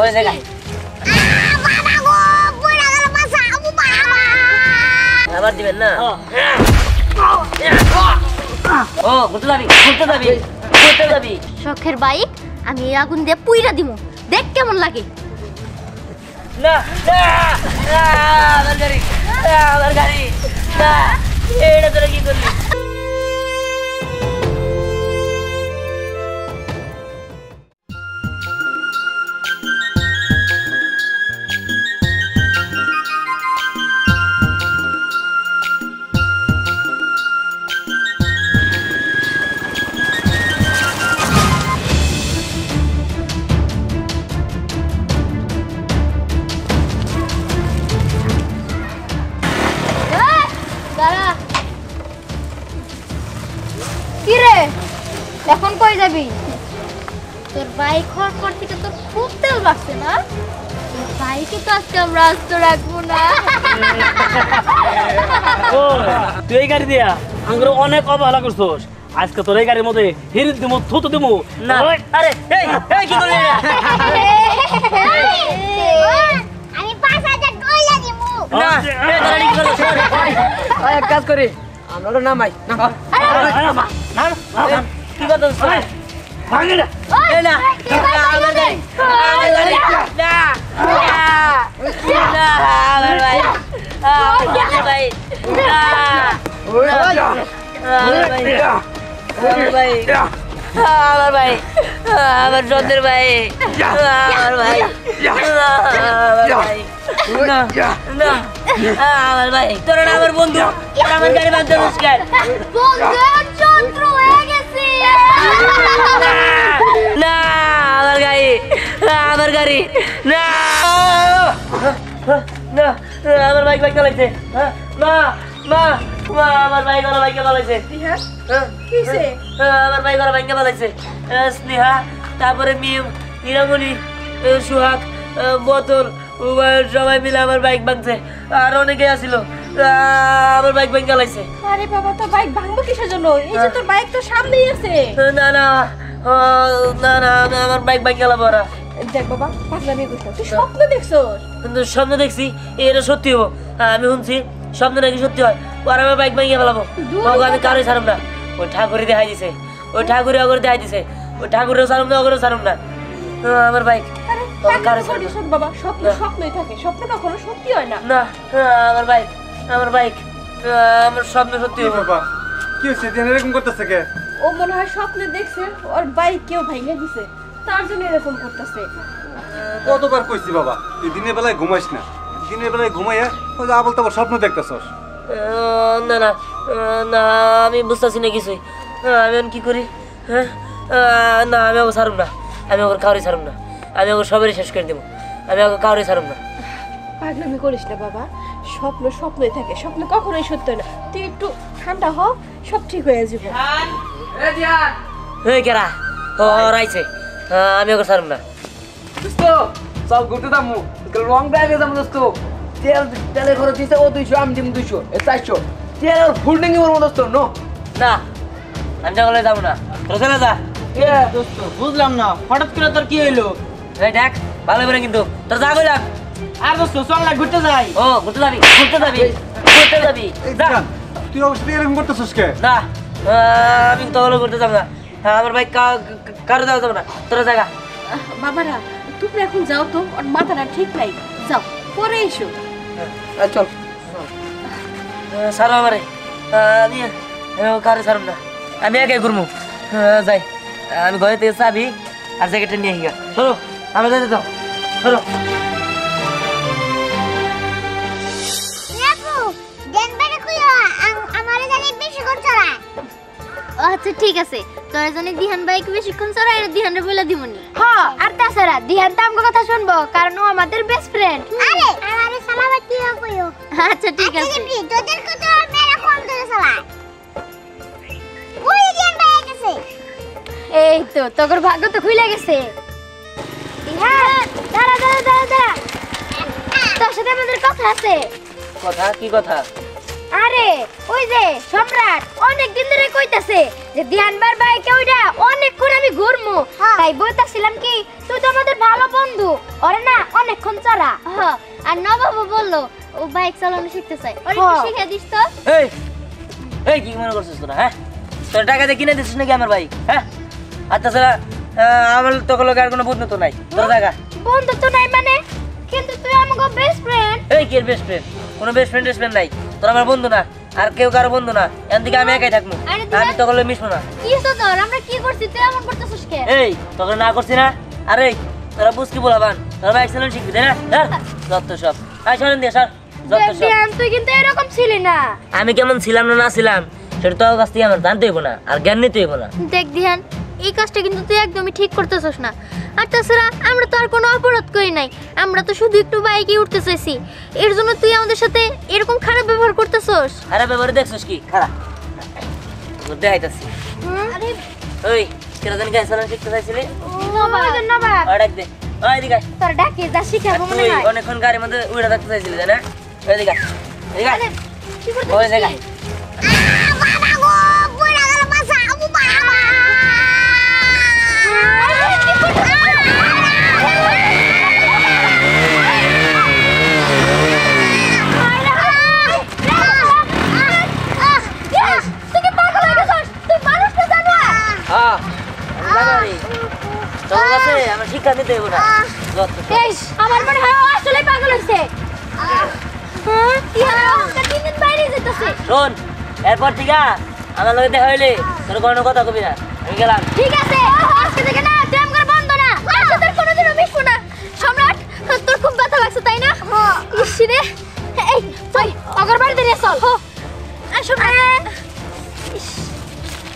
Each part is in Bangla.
ওই দেখা বাবা গো পুরা গেল বাসা বাবা আবার দিবেন না ও ঘুরতে যাবি শখের বাইক আমি আগুন দিয়ে পুইরা দিমু দেখ কেমন লাগে না আমার গাড়ি না এটা তোরা কি করলি কিরে এখন কই যাবি তোর বাইক হওয়ার পর থেকে তোর খুব তেল বাড়ছে না তোর বাইকে তো আজকে আমরা আস্ত রাখবো না তুই এই গাড়ি দিয়া আমার অনেক অবহেলা করছস আজকে তোর এই গাড়ির মধ্যে হিরিত দিমু থুতু দিমু না আরে এই কি করলি আমি 5000 টাকা দিমু না এই গাড়ি কি করলি এক কাজ করি আমরা নামাই কি কথা ভাঙে না এই না আমার গাড়ি না আমার ভাই আমার ভাই আমার ভাই আমার সন্দের ভাই আমার ভাই আমার ভাই তোরা না আমার বন্ধু আমার গাড়ি বাদ নমস্কার বন্ধুর যন্ত্র হয়ে গেছে না আমার গাড়ি না না আমার বাইক চালাইছে মা মা মা আমার বাইক চালাইছে কিসে আমার বাইক চালাইছে স্নেহা তারপরে মিম হীরামণি সুহাগ বোতল সবাই মিলে আমার বাইক ভাঙছে আর অনেকে আসিল আমার বাইক চালাইছে আরে বাবা তো বাইক ভাঙবো কিসের জন্য এই যে তোর বাইক তো সামনেই আছে না না না না আমি আমার বাইক চালাবো ওরা দেখ বাবা পাগলামি করিস না তুই স্বপ্ন দেখছস কিন্তু স্বপ্ন দেখছি এটা সত্যি হবো আমি শুনছি স্বপ্ন নাকি সত্যি হয় আর আমার বাইক ভাঙিয়ে ফেলাবো আমি কারোই ছাড়ব না ওই ঠাকুরই দেখাই দিছে ওই ঠাকুরে অগরে দেখাই দিছে ওই ঠাকুরেও ছাড়ব না অগরেও ছাড়ব না আমার বাইক কারো ছাড়ব না বাবা স্বপ্ন স্বপ্নই থাকে স্বপ্ন কখনো সত্যি হয় না না আমার বাইক আমার স্বপ্ন সত্যি হবো বাবা কি হচ্ছে দিন এরকম করতেছে কে ও মনে হয় স্বপ্নে দেখছে ওর বাইক কেউ ভেঙে দিছে তার জন্য এরকম করতেছে কতবার কইছি বাবা তুই দিনের বেলায় ঘুমাইস না দিনের বেলায় ঘুমাইয়া ওই যে আবল তাবল স্বপ্ন দেখতেছস না না না আমি বুঝতেছি না কিছুই আমি এখন কি করি হ্যাঁ না আমি ওকে ছাড়ব না আমি ওকে কাউরে ছাড়ব না আমি ওকে সবারই শেষ করে দেবো আমি ওকে কাউরে ছাড়ব না পাগলামি করিস না বাবা স্বপ্ন স্বপ্নই থাকে স্বপ্ন কখনোই সত্য হয় না তুই একটু ঠান্ডা হ সব ঠিক হয়ে যাবে এই কেরা ও রাইছে আমি ওকে ছাড়ব না দোস্ত সব ঘুরতে দামু লং ড্রাইভে যাবো দোস্ত তেলের খরচ দিছে ও 200 আমি দিম 200 400 তেল ফুল ট্যাঙ্কি করবো দোস্ত নো না আমি জঙ্গলে যাবো না তোর চলে যা দোস্ত বুঝলাম না হঠাৎ করে তোর কি হইলো এই দেখ ভালো করে কিন্তু তোর যা কইলাম আর দোস্ত চল না ঘুরতে যাই ও ঘুরতে যাবি যা তুই অবশ্যই এরকম করতেছস কে না আমি তো হলো ঘুরতে যাবো না আমার বাইক কারো যাওয়া যাবো না তোরা জায়গা বাবারা তুমি এখন যাও তো ওর মাথাটা ঠিক নাই যাও পরে এসো চল সারো আমারে আমি কারো সারম না আমি একে ঘুরবো যাই আমি ঘরে থেকে চাবি আর জ্যাকেটটা নিয়ে গিয়া সরো আমরা যাইতে দাও সরো আচ্ছা ঠিক আছে তোর জন্য দিহান বাইক বেশিক্ষণ চড়াই দিহানের বলে দিবনি হ্যাঁ আর তাছাড়া দিহান তো আমার কথা শুনবো কারণ ও আমাদের বেস্ট ফ্রেন্ড আরে আমারে সালামত দিও কইও আচ্ছা ঠিক আছে তোদের কথা মেরা ফোন ধরে চালায় ওই দিহান বাইক আছে এই তো তোর ভাগ্য তো খুলে গেছে দিহান দাঁড়া দাঁড়া দাঁড়া দাঁড়া তোর সাথে আমাদের কথা আছে কথা কি কথা আরে ওই যে সম্রাট অনেক দিন ধরে কইতাছে যে দিহানবার বাইকে ওইটা অনেকক্ষণ আমি ঘুরমু, তাই বলতাছিলাম কি তুই তো আমাদের ভালো বন্ধু, ওরে না অনেকক্ষণ চড়া। আর নবাবও বললো ও বাইক চালানো শিখতে চাই, ওরে একটু শিখিয়ে দিস তো। এই এই কি মনে করছিস তোরা? হ্যাঁ, তোর টাকা দিয়ে কিনে দিছিস নাকি আমার বাইক? হ্যাঁ, আর তাছাড়া আমার তো আর কোনো বন্ধু তো নাই তোর টাকা। বন্ধু তো নাই মানে? কিন্তু তুই আমাগো বেস্ট ফ্রেন্ড। এই কি বেস্ট ফ্রেন্ড? কোনো বেস্ট ফ্রেন্ড নাই, তোর আমার বন্ধু না, আর কেউ কারো বন্ধু না। এখান থেকে আমি একাই থাকবো, আমি তো করলে মিশবো না। কি তো তোর আমরা কি করছি তুই এমন করতেছিস কে? এই তোকে না করছি না? আরে তোরা বুঝ কি বলাবান, তোরা বাইক চালানো শিখবি তাই না? যত সব আই শোনেন দিয়ে স্যার, যত সব। দিহান তুই কিন্তু এরকম ছিলি না। আমি কেমন ছিলাম না ছিলাম সেটা তোর কাছ থেকে আমার জানতে হইব না, আর জ্ঞান নিতে হইব না। দেখ দিহান, এই কাজটা কিন্তু তুই একদমই ঠিক করতেছিস না। আর তাছাড়া আমরা তো আর কোনো অপরাধ করি নাই, আমরা তো শুধু একটু বাইকে উঠতে চাইছি, এর জন্য তুই আমাদের সাথে এরকম খারাপ ব্যবহার করতেছস। আরে ব্যাপারে দেখছিস কি খারাপ দেখাইতাছি। আরে ওই কেন জানি গাড়ি চালানো শিখতে চাইছিলি? নবাব ওই ডাক দে, ওই এদিকে আয়। তোর ডাকে যা শিখাবো মনে তুই হয়। অনেকক্ষণ গাড়ির মধ্যে উড়ে থাকতে চাইছিলি তাই না? ওই এদিকে আয়, এদিকে আয়। আরে কি করতেছিস? ওই জায়গায় বাবা গো পুরা গেল পাছা আবু বাবা। কি করছিস? তুই কি পাগল হয়ে গেছিস? তুই মানুষ না জানো? হ্যাঁ আমি জানি, তোর কাছে আমার শিক্ষা দিতে হইব না। যত সব। এই আমার মনে হয় ও আসলে পাগল হইছে। কি হলো? দিন দিন বাইরে যেতেছে। শোন, এরপর থেকে আমার লগে দেখা হইলে তোর কোনো কথা কবি না, আমি গেলাম। ঠিক আছে, আজকে থেকে না তুই আমার বন্ধ না, আর সাথে কোনোদিনও মিশবো না। সম্রাট তোর খুব ব্যথা লাগছে তাই না? ইস রে, এই চল অগরবাড়িতে নিয়ে চল। আসো না। ইস,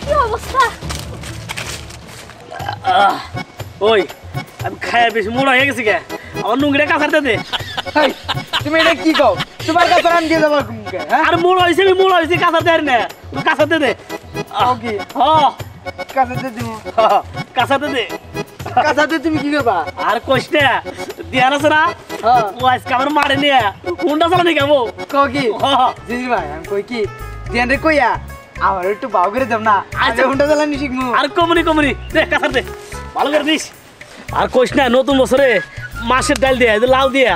কি অবস্থা? ওই আমি খায়া বেশি মোড়া হয়ে গেছি কে, আমার নুঙ্গিটা কাছাতে দে। হেই, তুমি এটা কি কও? তোমার কাছে রান দিয়ে যাবো কুমকে, হ্যাঁ? আর মোড়া হয়েছে আমি মোড়া হয়েছি কাছাতে আর না, তুই কাছাতে দে। কি? হ্যাঁ কাছাতে দিব। কাছাতে দে। কাছাতে তুমি কি করবা? আর কইস না দিয়ান আছে না, হ্যাঁ। ও আজকে আমার মারে নিয়ে হুন্ডা চালানি খাবো। কও কি? হ্যাঁ। জিজি ভাই আমি কই কি? ধ্যান রে কইয়া আমার একটু বাউ করে দাও না, আজ আচ্ছা। ঘন্টা চালানি শিখমু। আর কমনি দে কাছাতে দে, ভালো করে দিস। আর কইস না নতুন বছরে মাছের ডাল দিয়া লাউ দিয়া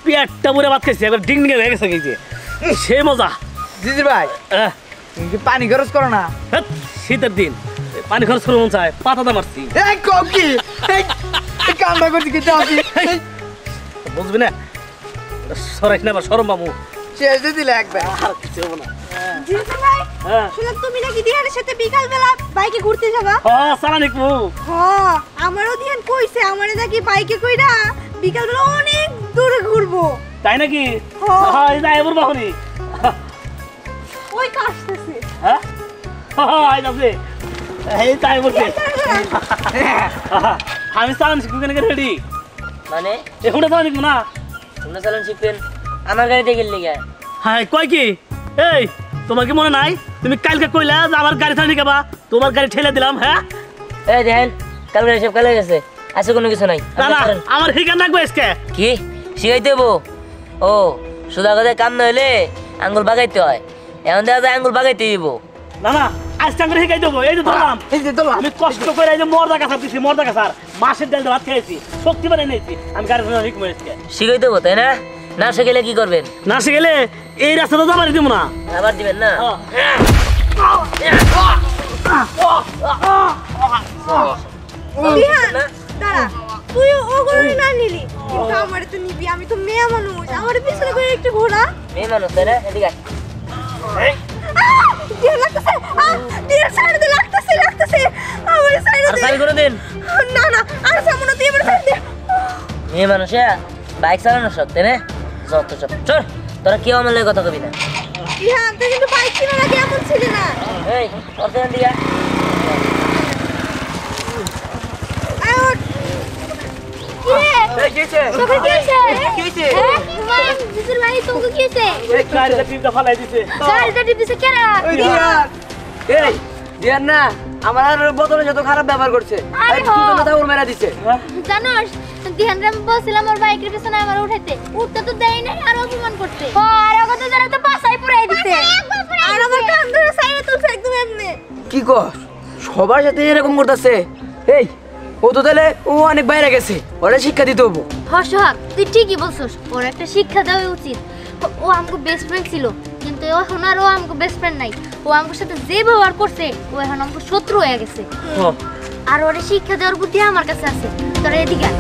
পেটটা পুরো ভাত খাইছি, একবার ডিং ডিঙে হয়ে গেছে খাইছে, সেই মজা। জিজি ভাই তুমি কি পানি খরচ করো না? হেৎ, শীতের দিন পানি খরচ করে মন চায়, পাতাটা মারছি। এই কও কি? এই কামটা করছি কি যাও কি? বুঝবি না, সরাইস না আবার সরম বাবু, শেষ দিয়ে দিলে একবার। আর কিছু হবো না। জিতু ভাই হ্যাঁ শুনলাম তুমি নাকি দিহানের সাথে বিকাল বেলা বাইকে ঘুরতে যাবা। হ্যাঁ চালানি কু। হ্যাঁ আমারও দিহান কইছে আমারে নাকি বাইকে কইরা বিকাল বেলা অনেক দূরে ঘুরবো। তাই নাকি? হ্যাঁ। হ্যাঁ এই যাই এবার বাহুনি। ওই কাশতেছে। হ্যাঁ হ্যাঁ আই যাবে, এই তাই বলছে। আমি চালান শিখবো কেন রেডি, মানে এখন চালান শিখবো না। তোমরা চালান শিখবেন আমার গাড়িতে গেলি গা? হ্যাঁ কয় কি? এই তোমার কি মনে নাই তুমি কালকে কইলা যে আমার গাড়ি চালানি খাবা, তোমার গাড়ি ঠেলে দিলাম। হ্যাঁ এই দেখেন কালকে সব কালে গেছে, আছে কোনো কিছু নাই। না না আমার হিগান রাখবো আজকে। কি শিখাইতে হবো? ও সুদা কথা কাম না হইলে আঙ্গুল বাগাইতে হয়, এখন দেখা যায় আঙ্গুল বাগাইতে দিব। না না আজকে আমি হিগাই দেবো। এই যে ধরলাম, এই যে তোলা আমি কষ্ট করে এই যে মর্দা কাছার দিছি, মর্দা কাছার মাছের ডাল ভাত খেয়েছি, শক্তি বানিয়ে নিয়েছি, আমি গাড়ি চালানো শিখবো আজকে। শিখাইতে হবো তাই না? না শিখাইলে কি করবেন? না শিখেলে এই রাস্তাটা যাবার দিব না। আবার দিবেন না? দিহান দাঁড়া, তুই ওগুলো না নিলি কিন্তু আমারে তো নিবি, আমি তো মেয়ে মানুষ, আমার পিছনে করে একটু ঘোরা। মেয়ে মানুষ তাই না? এদিকে আয়। দিহান লাগতেছে, দিহান সাইড দিয়ে লাগতেছে আমার সাইড আর দিয়ে। সারি করে দিন। না না আর সামনে দিয়ে আমার সাইড দিয়ে। মেয়ে মানুষ বাইক চালানো সব তাই না? যত সব চল, তোরা কেউ আমার লগে কথা কবি না। দিহান তুই কিন্তু বাইক কিনা লাগে এমন ছিলি না। এই অর্থেন দিয়া আয় ওঠ। কি রে? এই কি হইছে? তোকে কি হইছে? কি হইছে? হ্যাঁ? তোমার জিতুর ভাই তোকে কি হইছে? গাড়িটা টিপটা ফালাই দিছে। গাড়িটা টিপিছে কেরা? ওই দিয়ান। এই দিয়ান না আমার আর বদলে যত খারাপ ব্যবহার করছে, আরে এই হো। দুটো কথা ওর মেরা দিছে। জানোস দিহানরে আমি বলছিলাম ওর বাইকের পিছনে আমার উঠাইতে, উঠতে তো দেয় নাই আর অপমান করতে। ও আর ওকে তো যারা তো বাসায় পুরো পুরাই দিছে আর আমার কান ধরে সাইডে তুলছে একদম এমনি। কি কর সবার সাথে এরকম করতেছে? এই ও তো তাহলে ও অনেক বাইরে গেছে, ওরা শিক্ষা দিতে হবো। হর্ষহাক তুই ঠিকই বলছস, ওর একটা শিক্ষা দেওয়া উচিত। ও আমাকে বেস্ট ফ্রেন্ড ছিল, কিন্তু এখন আর ও আমাকে বেস্ট ফ্রেন্ড নাই। ও আমার সাথে যে ব্যবহার করছে ও এখন আমাকে শত্রু হয়ে গেছে। আর ওরে শিক্ষা দেওয়ার বুদ্ধি আমার কাছে আছে। তোরা এদিকে আয়।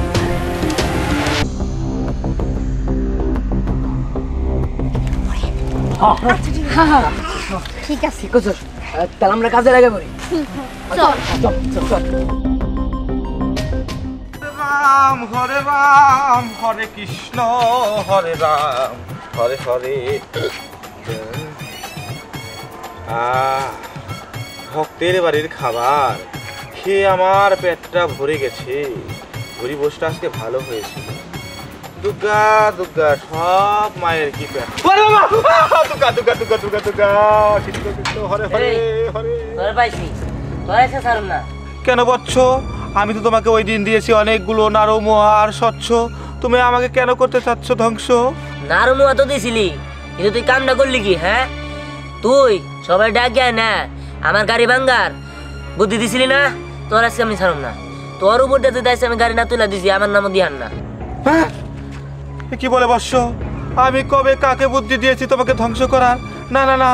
ঠিক আছে ঠিক আছে, তাহলে আমরা কাজে লাগে পড়ি। চল। রাম হরে রাম হরে কৃষ্ণ হরে রাম হরে হরে। ভক্তের বাড়ির খাবার খেয়ে আমার পেটটা ভরে গেছে। পরিবেশটা আজকে ভালো হয়েছিল। দুর্গা দুর্গা সব মায়ের কি পেট। দুর্গা দুর্গা দুর্গা দুর্গা দুর্গা কৃষ্ণ কৃষ্ণ হরে হরে হরে। তোরা পাইছি, তোরা এসে ছাড়ুন না। কেন বচ্চ? আমি তো তোমাকে ওই দিন দিয়েছি অনেকগুলো নারম আর স্বচ্ছ, তুমি আমাকে কেন করতে চাচ্ছ ধ্বংস? নারুমুয়া তো দিছিলি, কিন্তু তুই কামটা করলি কি? হ্যাঁ, তুই সবাই ডাক যায় না আমার গাড়ি ভাঙ্গার বুদ্ধি দিছিলি না? তোর আজকে আমি ছাড়ুম না। তোর উপর দিয়ে তুই দায়িত্ব আমি গাড়ি না তুলে দিছি, আমার নামও দিহান না। হ্যাঁ, এ কি বলে বৎস? আমি কবে কাকে বুদ্ধি দিয়েছি তোমাকে ধ্বংস করার? না না না,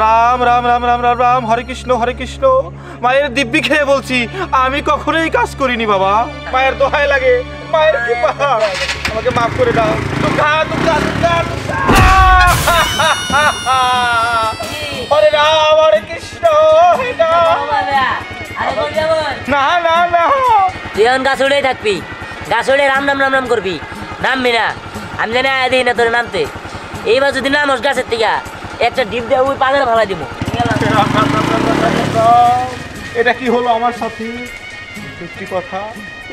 রাম রাম রাম রাম রাম রাম হরে কৃষ্ণ হরে কৃষ্ণ। মায়ের দিব্যি খেয়ে বলছি, আমি কখনোই কাজ করিনি বাবা। মায়ের দোহাই লাগে, মায়ের কৃপা, আমাকে মাফ করে দাও। দুর্গা দুর্গা দুর্গা দুর্গা। হরে রাম হরে কৃষ্ণ হরে রাম। না না না, তুই এখন গাছ উড়েই থাকবি, গাছ উড়ে রাম রাম রাম রাম করবি, নামবি না। আমি জানি আয় দিই না তোর নামতে। এইবার যদি নামস গাছের থেকে একটা ডিপ দিয়ে ওই পাগল ভাড়া দিব। এটা কি হলো আমার সাথে? সত্যি কথা,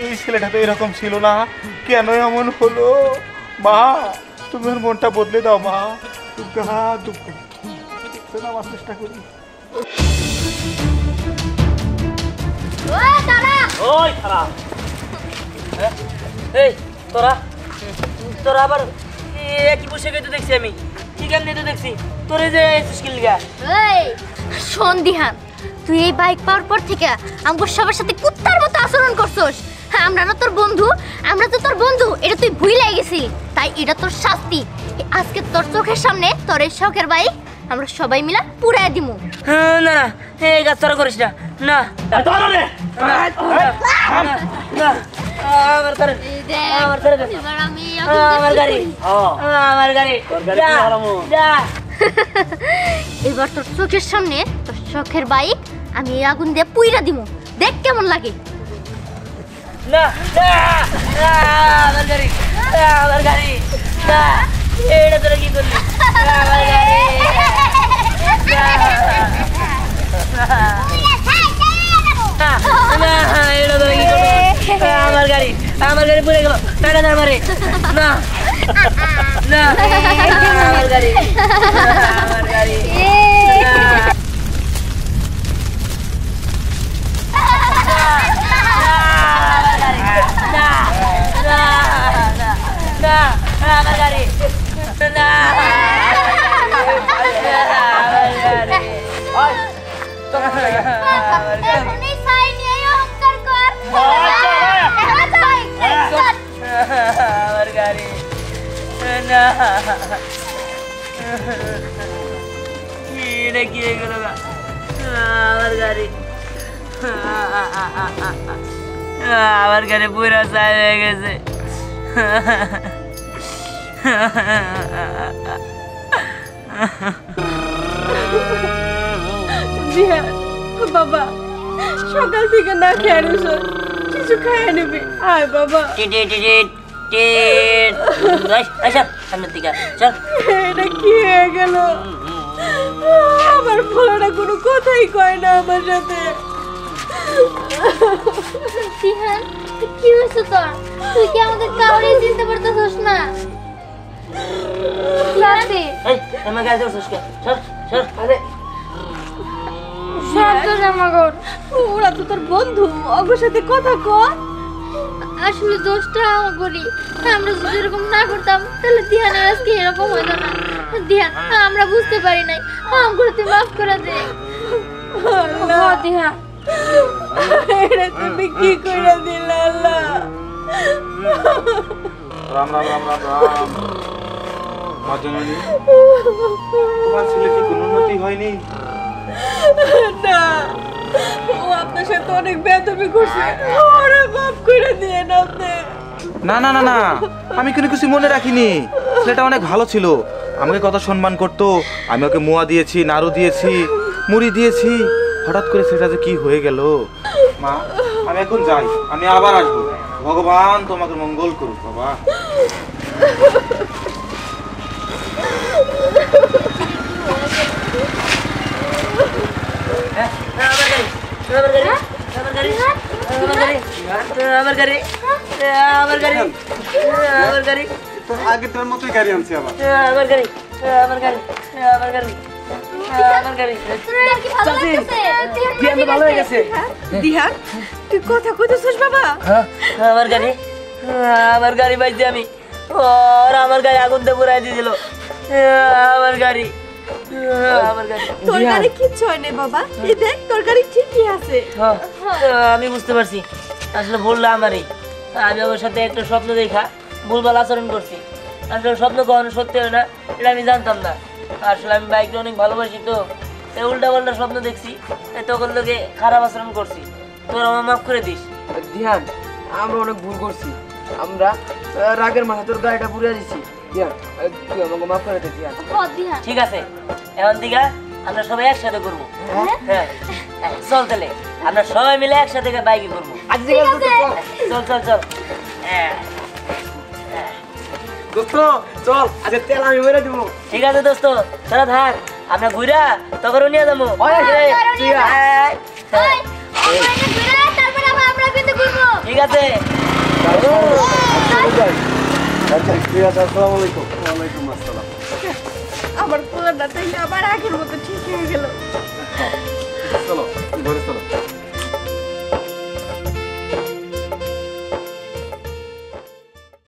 এই ছেলেটা তো এরকম ছিল না, কেন এমন হলো? মা, তুমি ওর মনটা বদলে দাও মা। দুর্গা দুর্গা, আমার চেষ্টা করি। ওই দাঁড়া। ওই খারাপ এই তোরা তোরা আবার কি বসে গেতে দেখছি আমি, ঠিক আমি তো দেখছি তোর এই যে স্কিল গা। এই শোন দিহান, তুই এই বাইক পাওয়ার পর থেকে আমগো সবার সাথে কুত্তার মতো আচরণ করছস। হ্যাঁ, আমরা না তোর বন্ধু? আমরা তো তোর বন্ধু, এটা তুই ভুলে গেছিস। তাই এটা তোর শাস্তি। আজকে তোর চোখের সামনে তোর এই শখের বাইক আমরা সবাই মিলে পুরাই দিমু। হ্যাঁ, না না, এই গাছ তোরা করিস না। না না, আমার তার আমার তার এবার আমি আমার গাড়ি আমার গাড়ি যা যা। এবার তোর চোখের সামনে তোর শখের বাইক আমি এই আগুন দিয়ে পুইরা দিমু, দেখ কেমন লাগে। না না, আমার গাড়ি আমার গাড়ি না, এটা তোরা কি করলি? আমার গাড়ি আমার গাড়ি আমার গাড়ি পুড়ে গেল। না না আমারে না না, আমার গাড়ি আমার গাড়ি আমার গাড়ি না। এখনই সাই নিয়ে অহংকার কর। আমার গাড়ি না, এটা কি হয়ে গেল? আমার গাড়ি আমার গাড়ি পুরা ছাই হয়ে গেছে। জিহান বাবা, সকাল থেকে না খেয়ে রয়েছ, কিছু খাইয়ে নিবি। আয় বাবা। সামনের দিকে চল। এটা কি হয়ে গেল? আমার পোলাটা কোনো কথাই কয় না আমার সাথে। জিহান, কি হয়েছে তোর? তুই কি আমাদের কাউরে চিনতে পারতেছস না? সাথে আমার গাড়ি ধরছিস কে? সর সর। আরে সব তো জামাগর। ওরা তো তোর বন্ধু, ওর সাথে কথা কর। আসলে দোষটা আমাগরই। আমরা যদি এরকম না করতাম তাহলে দিহানের আজকে এরকম হতো না। দিহান আমরা বুঝতে পারি নাই আমগুলো তুই মাফ করে দে দিহান এটা তুমি কি করে দিলে আল্লাহ? রাম রাম রাম রাম রাম। মা জননী, তোমার ছেলে কি কোনো উন্নতি হয়নি? না, ও আপনার সাথে অনেক বেয়াদবি করছে, ওরে মাফ করে দিয়ে না আপনি। না না না না, আমি কোনো কিছু মনে রাখিনি। ছেলেটা অনেক ভালো ছিল, আমাকে কত সম্মান করতো। আমি ওকে মোয়া দিয়েছি, নাড়ু দিয়েছি, মুড়ি দিয়েছি। হঠাৎ করে সেটা যে কি হয়ে গেল। মা, আমি এখন যাই, আমি আবার আসবো। ভগবান তোমাকে মঙ্গল করুক বাবা। আগেরটার মতোই গাড়ি আনছি আবার। ভালো হয়ে গেছে। দিহান, তুই কথা কইতেছিস বাবা? আমার গাড়ি পাইছি আমি, আর আমার গাড়ি আগুন দিয়ে পুরাই দিয়েছিল। আমার গাড়ি। তোর গাড়ি কিচ্ছু হয় না বাবা, এই দেখ তোর গাড়ি ঠিকই আছে। আমি বুঝতে পারছি, আসলে ভুলটা আমারই। আমি ওর সাথে একটা স্বপ্ন দেখা ভুলভাল আচরণ করছি। আসলে স্বপ্ন কখনো সত্যি হয় না, এটা আমি জানতাম না। আসলে আমি বাইকটা অনেক ভালোবাসি, তো উল্টা পাল্টা স্বপ্ন দেখছি, তখন তোকে খারাপ আচরণ করছি। তোর আমার মাফ করে দিস। ধ্যান, আমরা অনেক ভুল করছি। আমরা রাগের মাথায় তোর গাড়িটা পুড়িয়ে দিচ্ছি। ধ্যান, তুই আমাকে মাফ করে দে ধ্যান। দিহান ঠিক আছে, এখন থেকে আমরা সবাই একসাথে করবো। হ্যাঁ, চল তাহলে আমরা সবাই মিলে একসাথে বাইকে করবো। আজ থেকে চল চল চল। দোস্ত চল, আজকে তেল আমি বেড়ে দিব। ঠিক আছে দোস্ত, তোরা থাক, আমরা ঘুরা তখন নিয়ে যাবো। ঠিক আছে। আমার পোলাটা তাইলে আবার আগের মতো ঠিক হয়ে গেল।